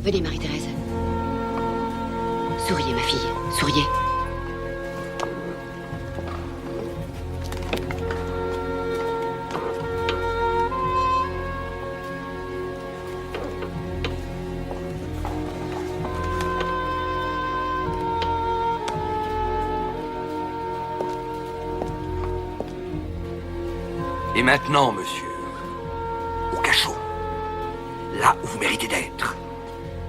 Venez, Marie-Thérèse. Souriez, ma fille, souriez. Et maintenant, monsieur, au cachot, là où vous méritez d'être.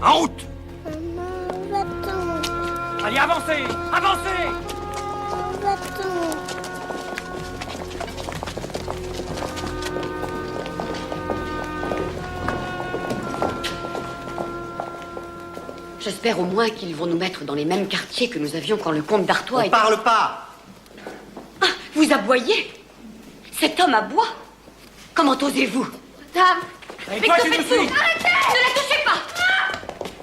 En route! Maman, va-t'en. Allez, avancez! Avancez! Va-t'en. J'espère au moins qu'ils vont nous mettre dans les mêmes quartiers que nous avions quand le comte d'Artois On parle pas! Ah, vous aboyez? Cet homme aboie? Comment osez-vous? Dame! Et Mais toi, que tu nous faites-vous? suis. Arrêtez! Ne la touchez pas!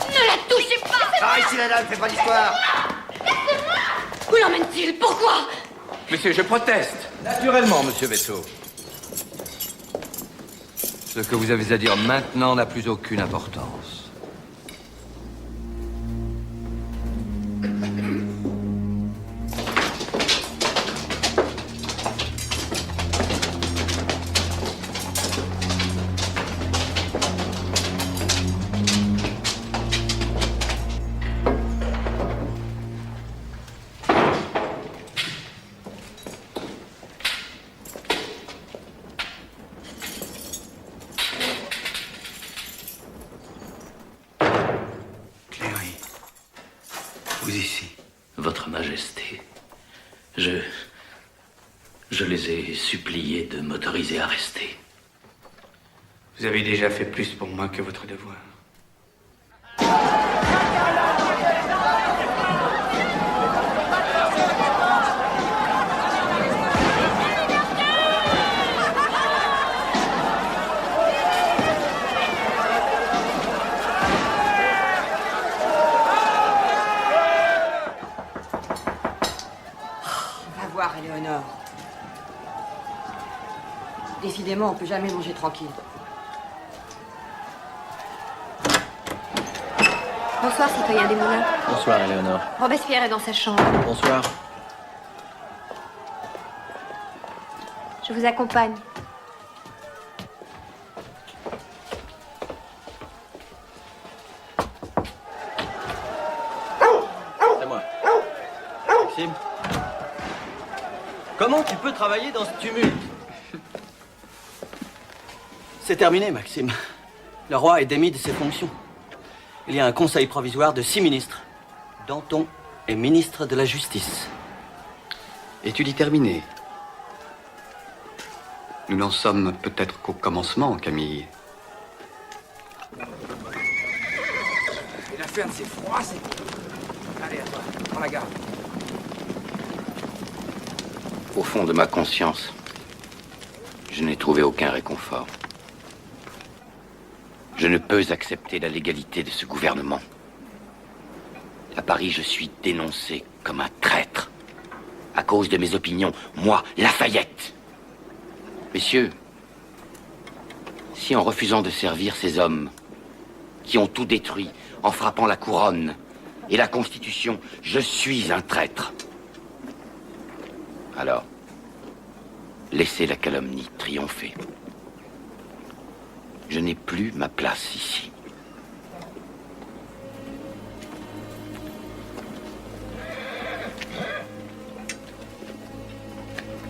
Ne la touchez pas! Par ici, la dame, fais pas d'histoire! Où l'emmène-t-il? Pourquoi? Monsieur, je proteste. Naturellement, monsieur Veto. Ce que vous avez à dire maintenant n'a plus aucune importance. Cléry, vous ici. Votre Majesté, je les ai suppliés de m'autoriser à rester. Vous avez déjà fait plus pour moi que votre devoir. Va voir, Éléonore. Décidément, on peut jamais manger tranquille. Bonsoir, citoyen des Moulins. Bonsoir, Éléonore. Robespierre est dans sa chambre. Bonsoir. Je vous accompagne. C'est moi. Maxime. Comment tu peux travailler dans ce tumulte? C'est terminé, Maxime. Le roi est démis de ses fonctions. Il y a un conseil provisoire de 6 ministres. Danton est ministre de la Justice. Et tu dis terminé. Nous n'en sommes peut-être qu'au commencement, Camille. Il a fait un de ces froids, c'est... Allez, à toi, prends la garde. Au fond de ma conscience, je n'ai trouvé aucun réconfort. Je ne peux accepter la légalité de ce gouvernement. À Paris, je suis dénoncé comme un traître. À cause de mes opinions, moi, Lafayette. Messieurs, si en refusant de servir ces hommes qui ont tout détruit, en frappant la couronne et la Constitution, je suis un traître, alors, laissez la calomnie triompher. Je n'ai plus ma place ici.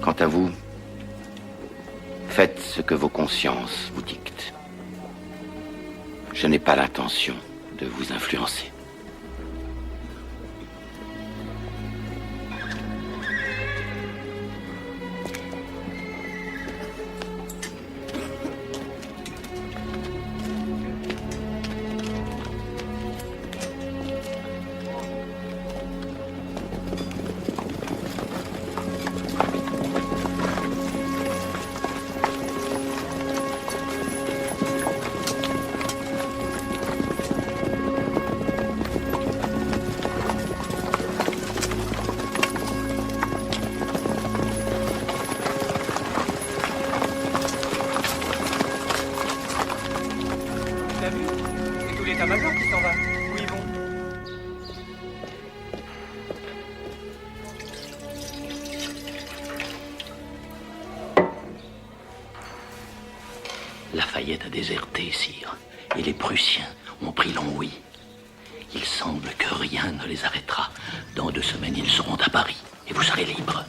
Quant à vous, faites ce que vos consciences vous dictent. Je n'ai pas l'intention de vous influencer. tout l'état-major qui s'en va. Où ils vont? Lafayette a déserté, sire, et les Prussiens ont pris l'Anhouï. Il semble que rien ne les arrêtera. Dans 2 semaines, ils seront à Paris, et vous serez libres.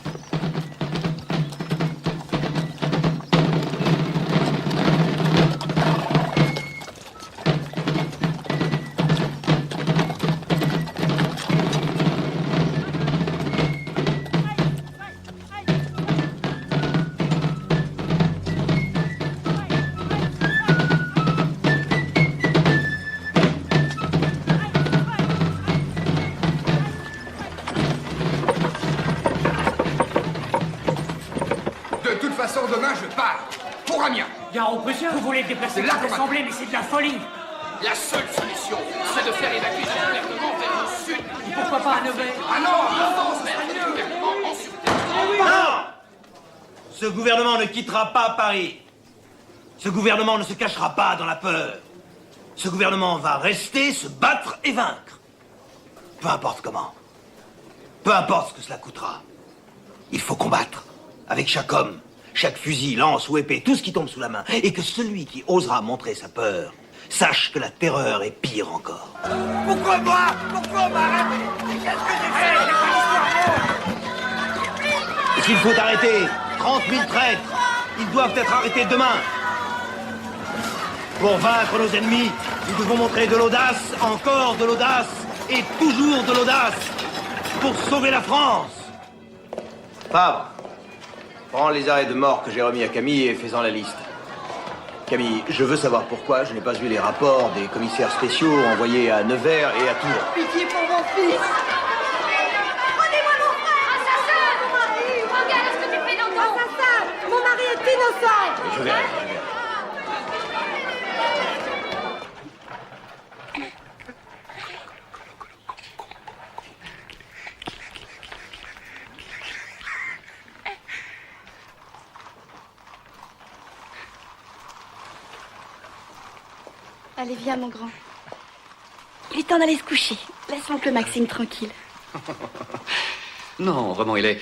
Demain, je pars. Pour Amiens. Gare aux Prussiens. Vous voulez déplacer C'est là votre qu'on assemblée, mais c'est de la folie. La seule solution, c'est de faire évacuer le gouvernement vers le sud. Pourquoi pas à Nevers? Ah non, non, ce serait mieux. En sûreté. Non! Ce gouvernement ne quittera pas Paris. Ce gouvernement ne se cachera pas dans la peur. Ce gouvernement va rester, se battre et vaincre. Peu importe comment. Peu importe ce que cela coûtera. Il faut combattre. Avec chaque homme, chaque fusil, lance ou épée, tout ce qui tombe sous la main. Et que celui qui osera montrer sa peur sache que la terreur est pire encore. Pourquoi moi? Pourquoi on m'arrête? Qu'est-ce que j'ai fait? S'il faut arrêter 30 000 traîtres, ils doivent être arrêtés demain. Pour vaincre nos ennemis, nous devons montrer de l'audace, encore de l'audace, et toujours de l'audace, pour sauver la France. Favre, prends les arrêts de mort que j'ai remis à Camille et fais-en la liste. Camille, je veux savoir pourquoi je n'ai pas eu les rapports des commissaires spéciaux envoyés à Nevers et à Tours. Pitié pour mon fils. Prenez-moi mon frère. Assassin, mon mari. Regarde ce que tu fais dans ton... Assassin, mon mari est innocent. Je verrai. Allez, viens, mon grand. Il est temps d'aller se coucher. Laisse oncle Maxime tranquille. Non, vraiment, il est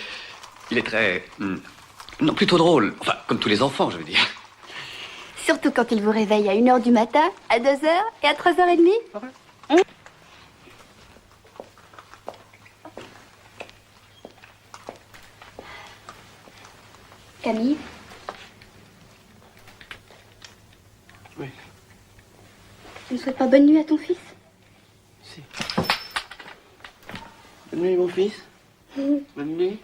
très... non, plutôt drôle. Enfin, comme tous les enfants, je veux dire. Surtout quand il vous réveille à 1h du matin, à 2h et à 3h30. Camille? Oui. Tu ne souhaites pas bonne nuit à ton fils? Si. Bonne nuit, mon fils. Bonne nuit.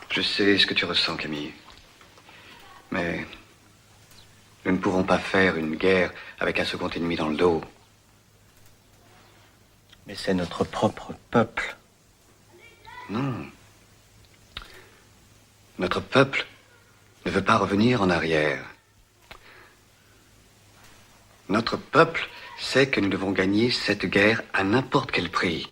Je sais ce que tu ressens, Camille. Mais nous ne pouvons pas faire une guerre avec un second ennemi dans le dos. Mais c'est notre propre peuple. Non. Notre peuple ne veut pas revenir en arrière. Notre peuple sait que nous devons gagner cette guerre à n'importe quel prix.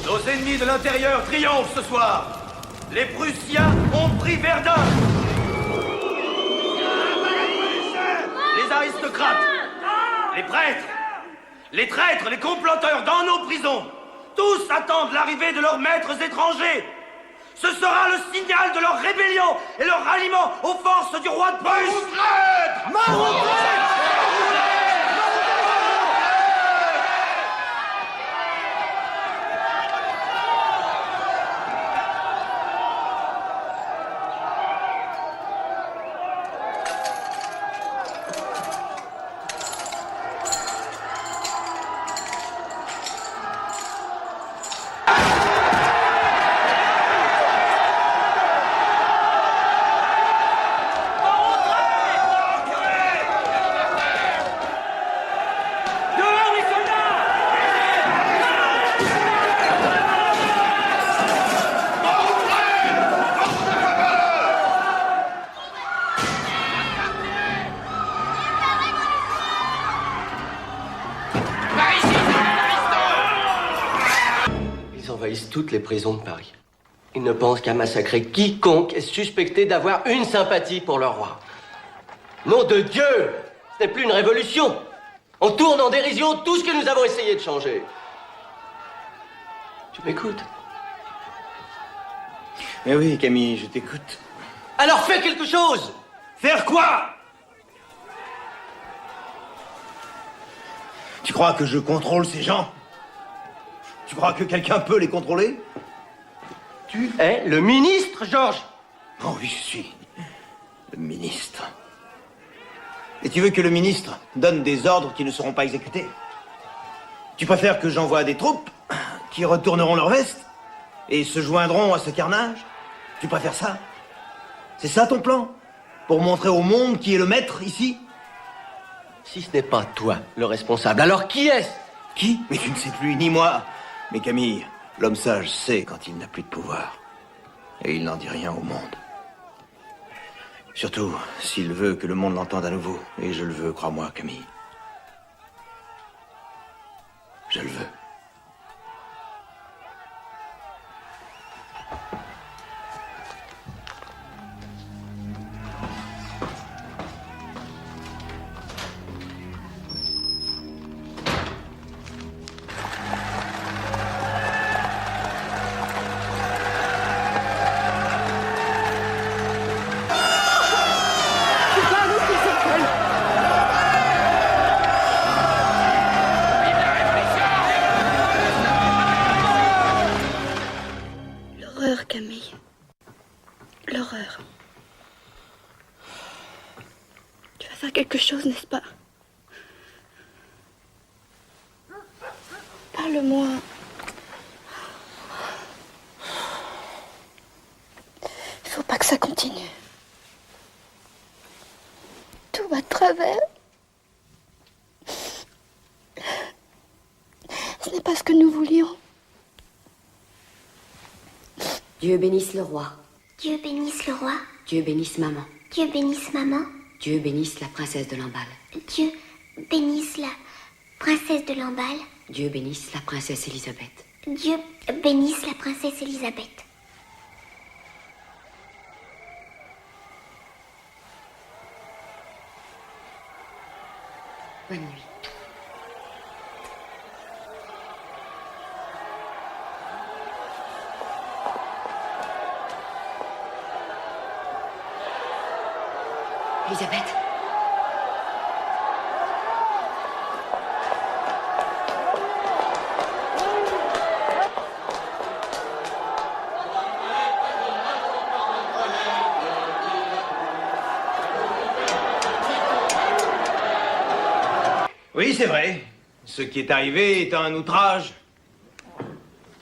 Nos ennemis de l'intérieur triomphent ce soir. Les Prussiens ont pris Verdun. Les aristocrates, les prêtres, les traîtres, les comploteurs dans nos prisons, tous attendent l'arrivée de leurs maîtres étrangers. Ce sera le signal de leur rébellion et leur ralliement aux forces du roi de Prusse. toutes les prisons de Paris. Ils ne pensent qu'à massacrer quiconque est suspecté d'avoir une sympathie pour le roi. Nom de Dieu! Ce n'est plus une révolution! On tourne en dérision tout ce que nous avons essayé de changer. Tu m'écoutes? Mais oui, Camille, je t'écoute. Alors fais quelque chose! Faire quoi? Tu crois que je contrôle ces gens? Tu crois que quelqu'un peut les contrôler? Tu es le ministre, Georges! Oh oui, je suis le ministre. Et tu veux que le ministre donne des ordres qui ne seront pas exécutés? Tu préfères que j'envoie des troupes qui retourneront leur veste et se joindront à ce carnage? Tu préfères ça? C'est ça ton plan? Pour montrer au monde qui est le maître ici? Si ce n'est pas toi, le responsable, alors qui est-ce? Qui? Mais tu ne sais plus, ni moi. Mais Camille, l'homme sage sait quand il n'a plus de pouvoir. Et il n'en dit rien au monde. Surtout s'il veut que le monde l'entende à nouveau. Et je le veux, crois-moi, Camille. Je le veux. L'horreur, Camille. L'horreur. Tu vas faire quelque chose, n'est-ce pas? Parle-moi. Il faut pas que ça continue. Tout va de travers. Ce n'est pas ce que nous voulions. Dieu bénisse le roi. Dieu bénisse le roi. Dieu bénisse maman. Dieu bénisse maman. Dieu bénisse la princesse de Lamballe. Dieu bénisse la princesse de Lamballe. Dieu bénisse la princesse Élisabeth. Dieu bénisse la princesse Élisabeth. Bonne nuit. Elisabeth. Oui, c'est vrai. Ce qui est arrivé est un outrage.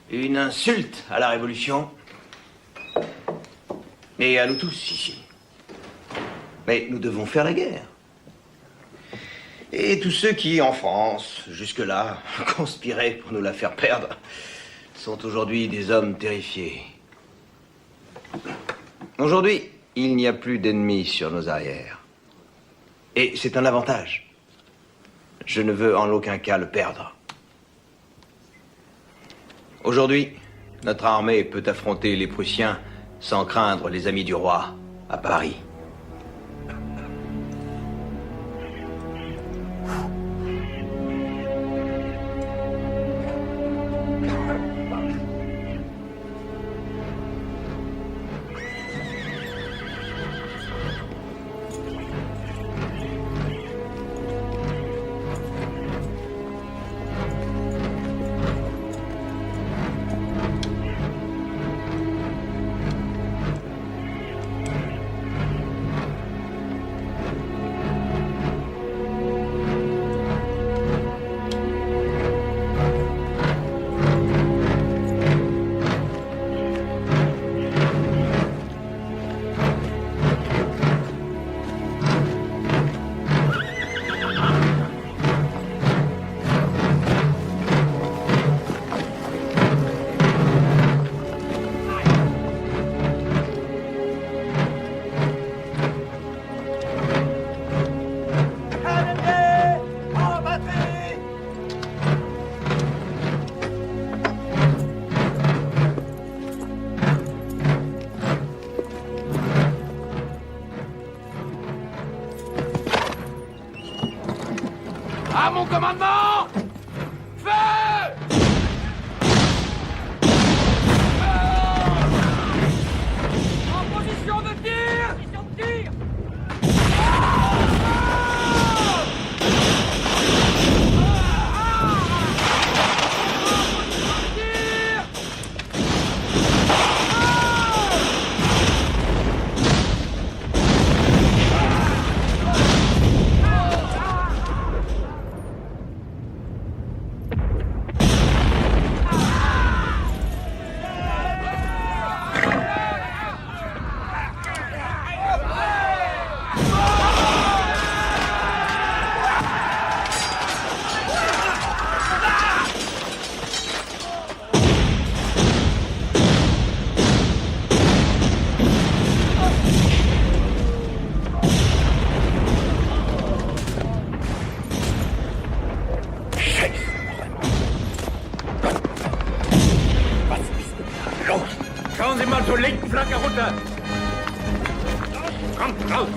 Une insulte à la Révolution. Et à nous tous ici. Mais nous devons faire la guerre. Et tous ceux qui, en France, jusque-là, conspiraient pour nous la faire perdre, sont aujourd'hui des hommes terrifiés. Aujourd'hui, il n'y a plus d'ennemis sur nos arrières. Et c'est un avantage. Je ne veux en aucun cas le perdre. Aujourd'hui, notre armée peut affronter les Prussiens sans craindre les amis du roi à Paris. mon commandement! Feu! En position de tir! Position de tir! Schauen Sie mal zur linken Flanke runter! Kommt raus!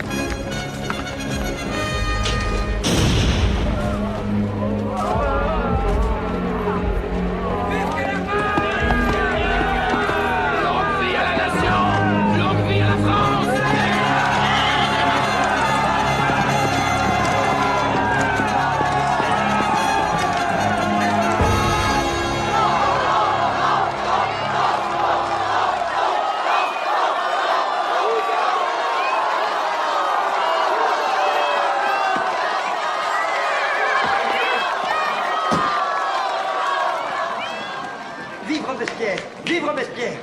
Longue vie à la nation! Longue vie à la France! Vive Robespierre! Vive Robespierre!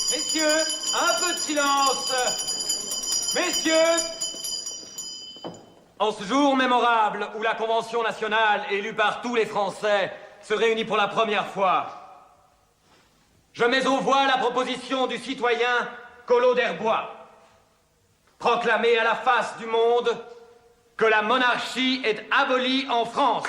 Messieurs, un peu de silence. Messieurs, en ce jour mémorable où la Convention nationale, élue par tous les Français, se réunit pour la première fois, je mets aux voix la proposition du citoyen Collot d'Herbois, proclamer à la face du monde que la monarchie est abolie en France.